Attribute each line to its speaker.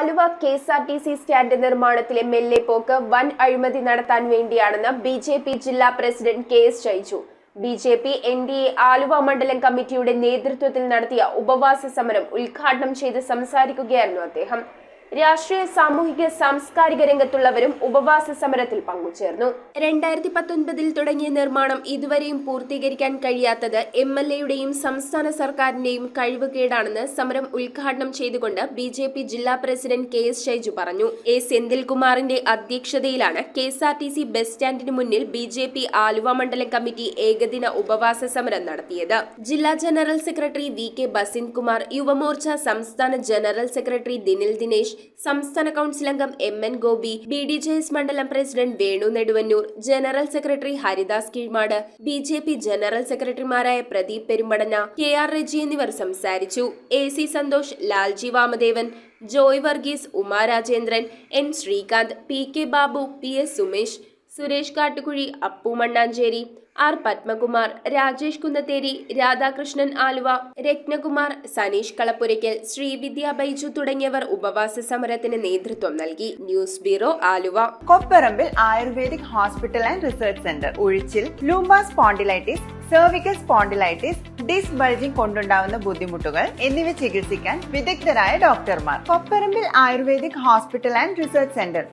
Speaker 1: Aluva KSRTC stand നിർമ്മാണത്തിലെ മെല്ലെപ്പോക്ക് വൻ അഴിമതി നടത്താൻ വേണ്ടിയാണെന്ന് ബി.ജെ.പി ജില്ലാ president KS. Shaiju. BJP NDA Aluva മണ്ഡലം കമ്മിറ്റിയുടെ നേതൃത്വത്തിൽ നടത്തിയ ഉപവാസ സമരം ഉദ്ഘാടനം ചെയ്ത് സംസാരിക്കുകയായിരുന്നു അദ്ദേഹം. രാഷ്ട്രീയ, സാമൂഹിക, സാംസ്കാരിക രംഗത്തുള്ളവരും ഉപവാസ സമരത്തിൽ പങ്കുചേർന്നു. 2019 തുടങ്ങിയ നിർമ്മാണം ഇതുവരെയും പൂർത്തീകരിക്കാൻ കഴിയാത്തത് എം.എൽ.എയുടെയും സംസ്ഥാന സർക്കാരിന്റെയും കഴിവുകേടാണെന്ന് സമരം ഉദ്ഘാടനം ചെയ്തുകൊണ്ട് ബി.ജെ.പി ജില്ലാ പ്രസിഡന്റ് കെ.എസ്. ഷൈജു പറഞ്ഞു. എ. സെന്തിൽകുമാറിന്റെ അധ്യക്ഷതയിലാണ് കെ.എസ്.ആർ.ടി.സി ബസ് സ്റ്റാൻഡിന് മുന്നിൽ ബി.ജെ.പി ആലുവ മണ്ഡലം കമ്മിറ്റി ഏകദിന ഉപവാസ സമരം നടത്തിയത്. ജില്ലാ general secretary V. K. Basinth Kumar, Yuvamorcha സംസ്ഥാന ജനറൽ സെക്രട്ടറി ദിനിൽ ദിനേശ്, സംസ്ഥാന കൌൺസിൽ അംഗം എം.എൻ. ഗോപി, ബി.ഡി.ജെ.എസ് മണ്ഡലം president Venu Neduvannoor, general secretary Haridas Keezhmad, BJP general സെക്രട്ടറിമാരായ പ്രദീപ് പെരുമ്പടന, കെ.ആർ. റെജി എന്നിവർ സംസാരിച്ചു. A C. Santhosh, Lalji Vamadevan, Joy Varghese, Uma Rajendran, N. Sreekanth, P K. Babu, P S. Sumesh, Suresh Kattukuzhi, Appu Mannancheri, R. Padmakumar, Rajesh Kunnatheri, Radhakrishnan Aluva, Ratnakumar, Saneesh Kalappurakkal, Sreevidya Baiju തുടങ്ങിയവർ ഉപവാസ സമരത്തിന് നേതൃത്വം നൽകി. News bureau, Aluva.
Speaker 2: Kopparambil ayurvedic hospital and research centre. ഉഴിച്ചിൽ, lumbar spondylitis, cervical spondylitis, disc bulging കൊണ്ടുണ്ടാവുന്ന ബുദ്ധിമുട്ടുകൾ എന്നിവ ചികിത്സിക്കാൻ വിദഗ്ധരായ ഡോക്ടർമാർ. Kopparambil ayurvedic hospital and research centre,